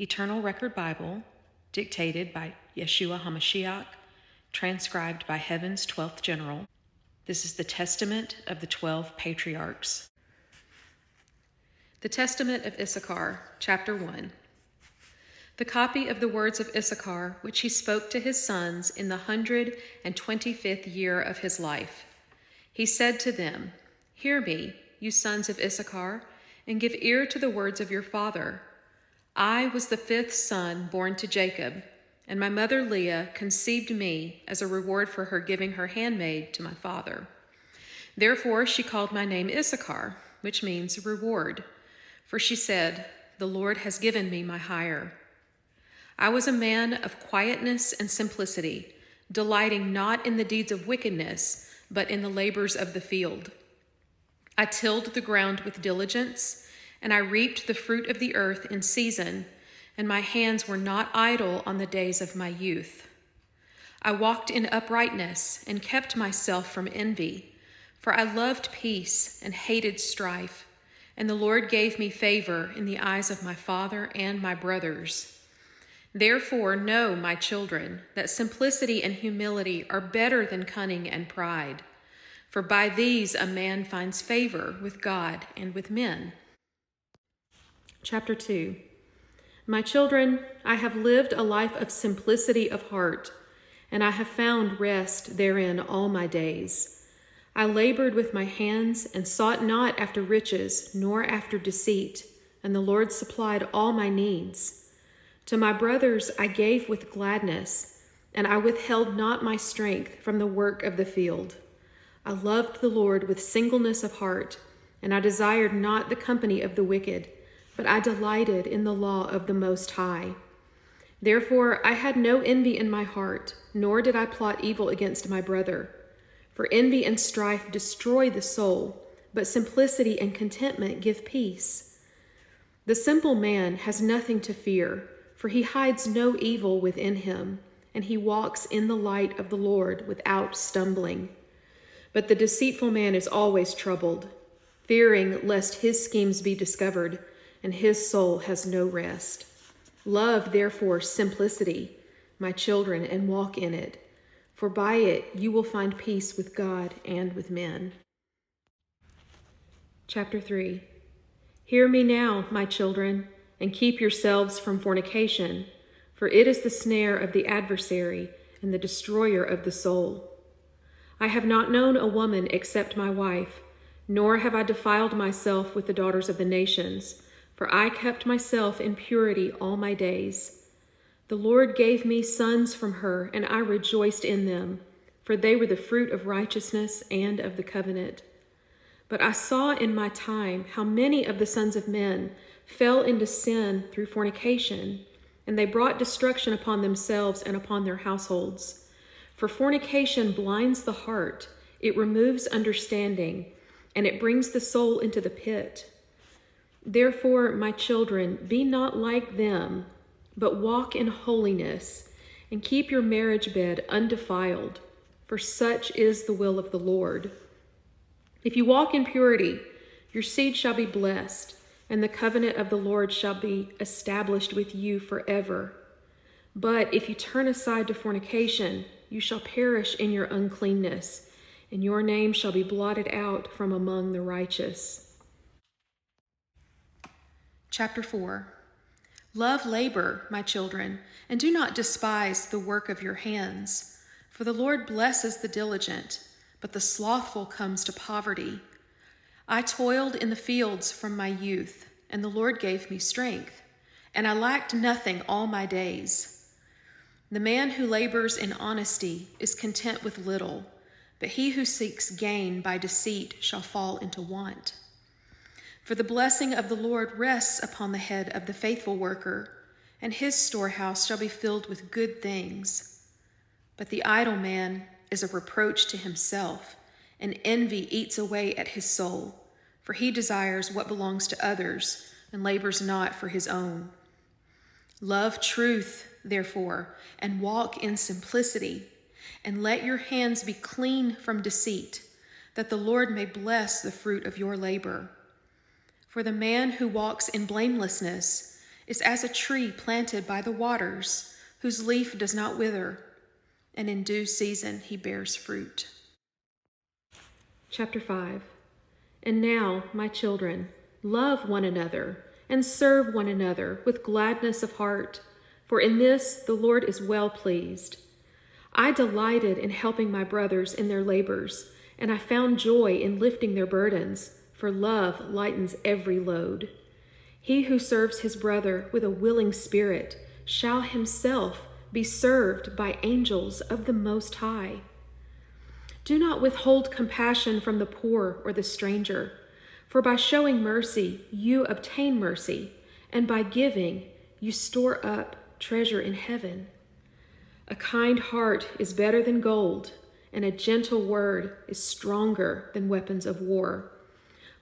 Eternal Record Bible, dictated by Yeshua HaMashiac, transcribed by Heaven's 12th General. This is the Testament of the 12 Patriarchs. The Testament of Issachar, Chapter 1. The copy of the words of Issachar, which he spoke to his sons in the 125th year of his life. He said to them, "Hear me, you sons of Issachar, and give ear to the words of your father. I was the 5th son born to Jacob, and my mother Leah conceived me as a reward for her giving her handmaid to my father. Therefore she called my name Issachar, which means reward, for she said, 'The Lord has given me my hire.' I was a man of quietness and simplicity, delighting not in the deeds of wickedness, but in the labors of the field. I tilled the ground with diligence, and I reaped the fruit of the earth in season, and my hands were not idle on the days of my youth. I walked in uprightness and kept myself from envy, for I loved peace and hated strife, and the Lord gave me favor in the eyes of my father and my brothers. Therefore know, my children, that simplicity and humility are better than cunning and pride, for by these a man finds favor with God and with men." Chapter 2. My children, I have lived a life of simplicity of heart, and I have found rest therein all my days. I labored with my hands and sought not after riches, nor after deceit, and the Lord supplied all my needs. To my brothers I gave with gladness, and I withheld not my strength from the work of the field. I loved the Lord with singleness of heart, and I desired not the company of the wicked, but I delighted in the law of the Most High. Therefore I had no envy in my heart, nor did I plot evil against my brother. For envy and strife destroy the soul, but simplicity and contentment give peace. The simple man has nothing to fear, for he hides no evil within him, and he walks in the light of the Lord without stumbling. But the deceitful man is always troubled, fearing lest his schemes be discovered, and his soul has no rest. Love, therefore, simplicity, my children, and walk in it, for by it you will find peace with God and with men. Chapter 3. Hear me now, my children, and keep yourselves from fornication, for it is the snare of the adversary and the destroyer of the soul. I have not known a woman except my wife, nor have I defiled myself with the daughters of the nations, for I kept myself in purity all my days. The Lord gave me sons from her, and I rejoiced in them, for they were the fruit of righteousness and of the covenant. But I saw in my time how many of the sons of men fell into sin through fornication, and they brought destruction upon themselves and upon their households. For fornication blinds the heart, it removes understanding, and it brings the soul into the pit. Therefore, my children, be not like them, but walk in holiness, and keep your marriage bed undefiled, for such is the will of the Lord. If you walk in purity, your seed shall be blessed, and the covenant of the Lord shall be established with you forever. But if you turn aside to fornication, you shall perish in your uncleanness, and your name shall be blotted out from among the righteous. Chapter 4. Love labor, my children, and do not despise the work of your hands. For the Lord blesses the diligent, but the slothful comes to poverty. I toiled in the fields from my youth, and the Lord gave me strength, and I lacked nothing all my days. The man who labors in honesty is content with little, but he who seeks gain by deceit shall fall into want. For the blessing of the Lord rests upon the head of the faithful worker, and his storehouse shall be filled with good things. But the idle man is a reproach to himself, and envy eats away at his soul, for he desires what belongs to others and labors not for his own. Love truth, therefore, and walk in simplicity, and let your hands be clean from deceit, that the Lord may bless the fruit of your labor. For the man who walks in blamelessness is as a tree planted by the waters, whose leaf does not wither, and in due season he bears fruit. Chapter 5. And now, my children, love one another and serve one another with gladness of heart, for in this the Lord is well pleased. I delighted in helping my brothers in their labors, and I found joy in lifting their burdens, for love lightens every load. He who serves his brother with a willing spirit shall himself be served by angels of the Most High. Do not withhold compassion from the poor or the stranger, for by showing mercy you obtain mercy, and by giving you store up treasure in heaven. A kind heart is better than gold, and a gentle word is stronger than weapons of war.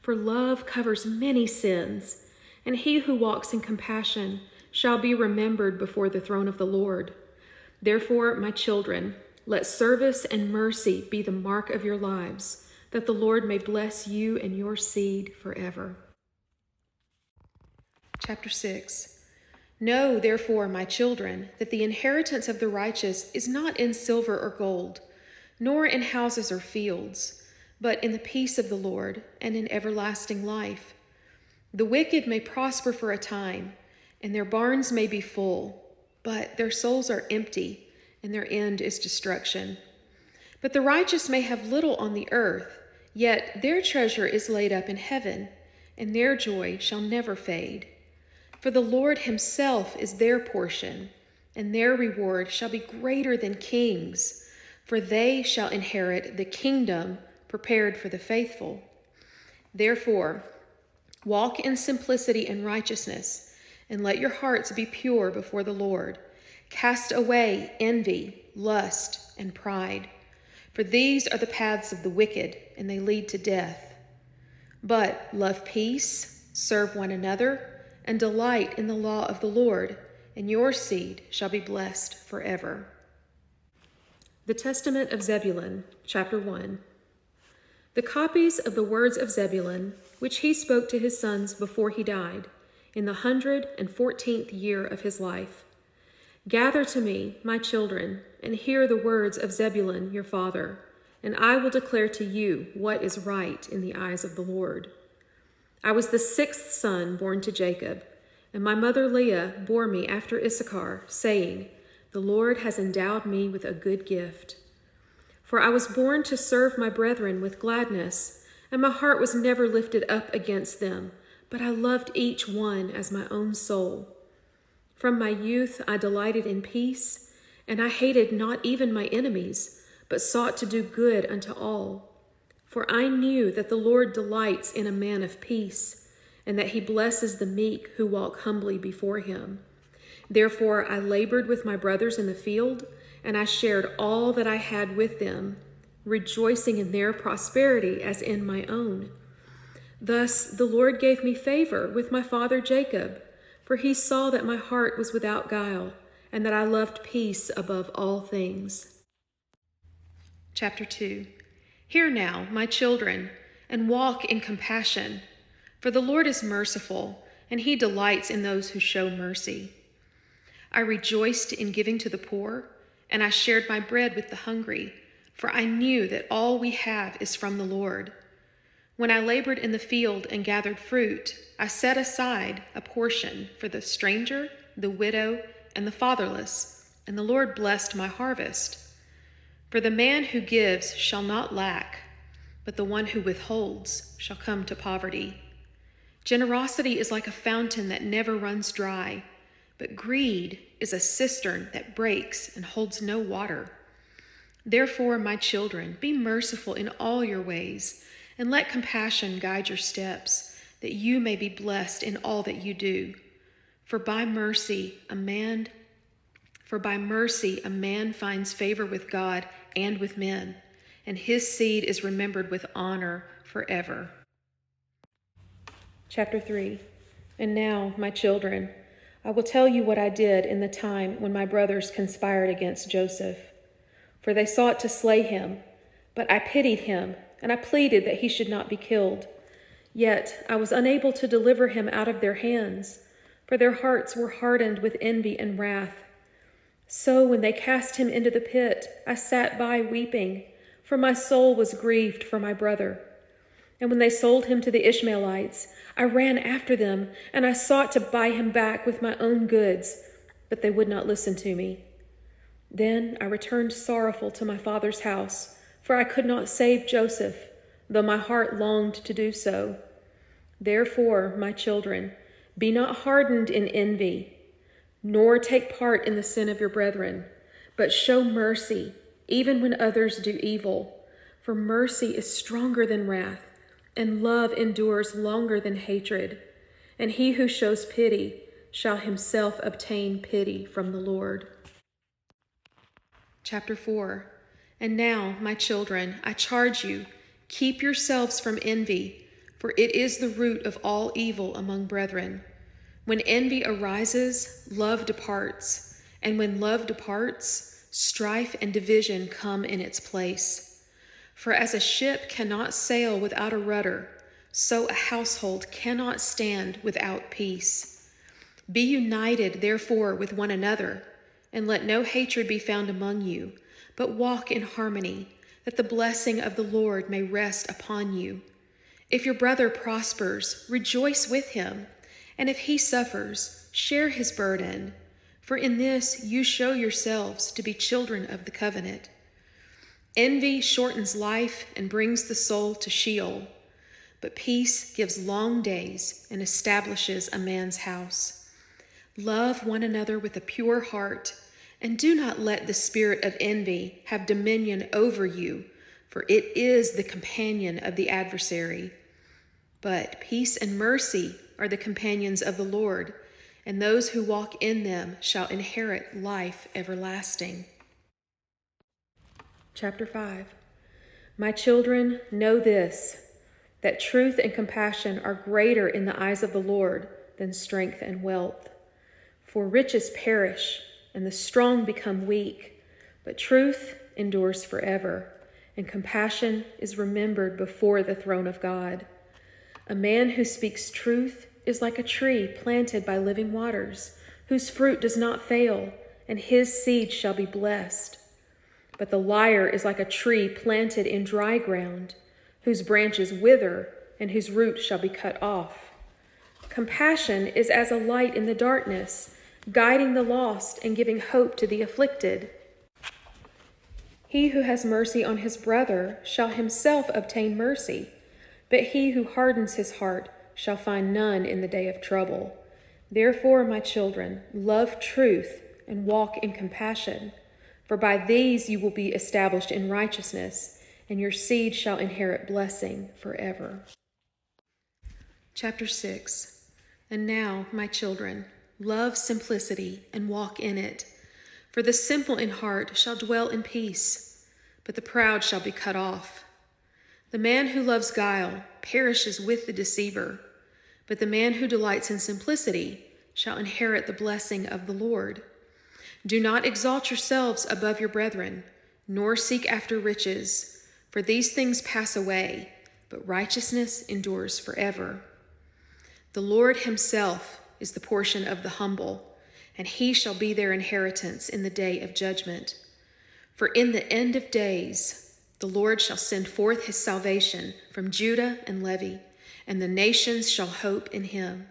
For love covers many sins, and he who walks in compassion shall be remembered before the throne of the Lord. Therefore, my children, let service and mercy be the mark of your lives, that the Lord may bless you and your seed forever. Chapter 6. Know, therefore, my children, that the inheritance of the righteous is not in silver or gold, nor in houses or fields, but in the peace of the Lord and in everlasting life. The wicked may prosper for a time, and their barns may be full, but their souls are empty, and their end is destruction. But the righteous may have little on the earth, yet their treasure is laid up in heaven, and their joy shall never fade. For the Lord himself is their portion, and their reward shall be greater than kings, for they shall inherit the kingdom prepared for the faithful. Therefore, walk in simplicity and righteousness, and let your hearts be pure before the Lord. Cast away envy, lust, and pride, for these are the paths of the wicked, and they lead to death. But love peace, serve one another, and delight in the law of the Lord, and your seed shall be blessed forever. The Testament of Zebulun, Chapter 1. The copies of the words of Zebulun, which he spoke to his sons before he died, in the 114th year of his life. Gather to me, my children, and hear the words of Zebulun your father, and I will declare to you what is right in the eyes of the Lord. I was the 6th son born to Jacob, and my mother Leah bore me after Issachar, saying, The Lord has endowed me with a good gift. For I was born to serve my brethren with gladness, and my heart was never lifted up against them, but I loved each one as my own soul. From my youth I delighted in peace, and I hated not even my enemies, but sought to do good unto all. For I knew that the Lord delights in a man of peace, and that he blesses the meek who walk humbly before him. Therefore I labored with my brothers in the field, and I shared all that I had with them, rejoicing in their prosperity as in my own. Thus the Lord gave me favor with my father Jacob, for he saw that my heart was without guile, and that I loved peace above all things. Chapter 2. Hear now, my children, and walk in compassion, for the Lord is merciful, and he delights in those who show mercy. I rejoiced in giving to the poor, and I shared my bread with the hungry, for I knew that all we have is from the Lord. When I labored in the field and gathered fruit, I set aside a portion for the stranger, the widow, and the fatherless, and the Lord blessed my harvest. For the man who gives shall not lack, but the one who withholds shall come to poverty. Generosity is like a fountain that never runs dry, but greed is a cistern that breaks and holds no water. Therefore, my children, be merciful in all your ways, and let compassion guide your steps, that you may be blessed in all that you do. For by mercy a man finds favor with God and with men, and his seed is remembered with honor forever. Chapter 3. And now, my children, I will tell you what I did in the time when my brothers conspired against Joseph. For they sought to slay him, but I pitied him, and I pleaded that he should not be killed. Yet I was unable to deliver him out of their hands, for their hearts were hardened with envy and wrath. So when they cast him into the pit, I sat by weeping, for my soul was grieved for my brother. And when they sold him to the Ishmaelites, I ran after them, and I sought to buy him back with my own goods, but they would not listen to me. Then I returned sorrowful to my father's house, for I could not save Joseph, though my heart longed to do so. Therefore, my children, be not hardened in envy, nor take part in the sin of your brethren, but show mercy, even when others do evil. For mercy is stronger than wrath, and love endures longer than hatred. And he who shows pity shall himself obtain pity from the Lord. Chapter 4. And now, my children, I charge you, keep yourselves from envy, for it is the root of all evil among brethren. When envy arises, love departs, and when love departs, strife and division come in its place. For as a ship cannot sail without a rudder, so a household cannot stand without peace. Be united, therefore, with one another, and let no hatred be found among you, but walk in harmony, that the blessing of the Lord may rest upon you. If your brother prospers, rejoice with him, and if he suffers, share his burden. For in this you show yourselves to be children of the covenant. Envy shortens life and brings the soul to Sheol, but peace gives long days and establishes a man's house. Love one another with a pure heart, and do not let the spirit of envy have dominion over you, for it is the companion of the adversary. But peace and mercy are the companions of the Lord, and those who walk in them shall inherit life everlasting. Chapter 5. My children, know this, that truth and compassion are greater in the eyes of the Lord than strength and wealth. For riches perish, and the strong become weak, but truth endures forever, and compassion is remembered before the throne of God. A man who speaks truth is like a tree planted by living waters, whose fruit does not fail, and his seed shall be blessed. But the liar is like a tree planted in dry ground, whose branches wither, and whose root shall be cut off. Compassion is as a light in the darkness, guiding the lost and giving hope to the afflicted. He who has mercy on his brother shall himself obtain mercy, but he who hardens his heart shall find none in the day of trouble. Therefore, my children, love truth and walk in compassion, for by these you will be established in righteousness, and your seed shall inherit blessing forever. Chapter 6. And now, my children, love simplicity and walk in it, for the simple in heart shall dwell in peace, but the proud shall be cut off. The man who loves guile perishes with the deceiver, but the man who delights in simplicity shall inherit the blessing of the Lord. Do not exalt yourselves above your brethren, nor seek after riches, for these things pass away, but righteousness endures forever. The Lord himself is the portion of the humble, and he shall be their inheritance in the day of judgment. For in the end of days the Lord shall send forth his salvation from Judah and Levi, and the nations shall hope in him.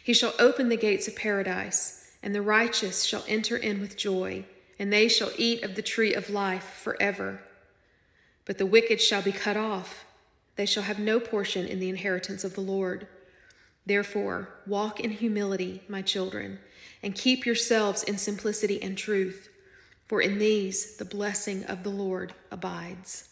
He shall open the gates of paradise, and the righteous shall enter in with joy, and they shall eat of the tree of life forever. But the wicked shall be cut off. They shall have no portion in the inheritance of the Lord. Therefore, walk in humility, my children, and keep yourselves in simplicity and truth, for in these the blessing of the Lord abides.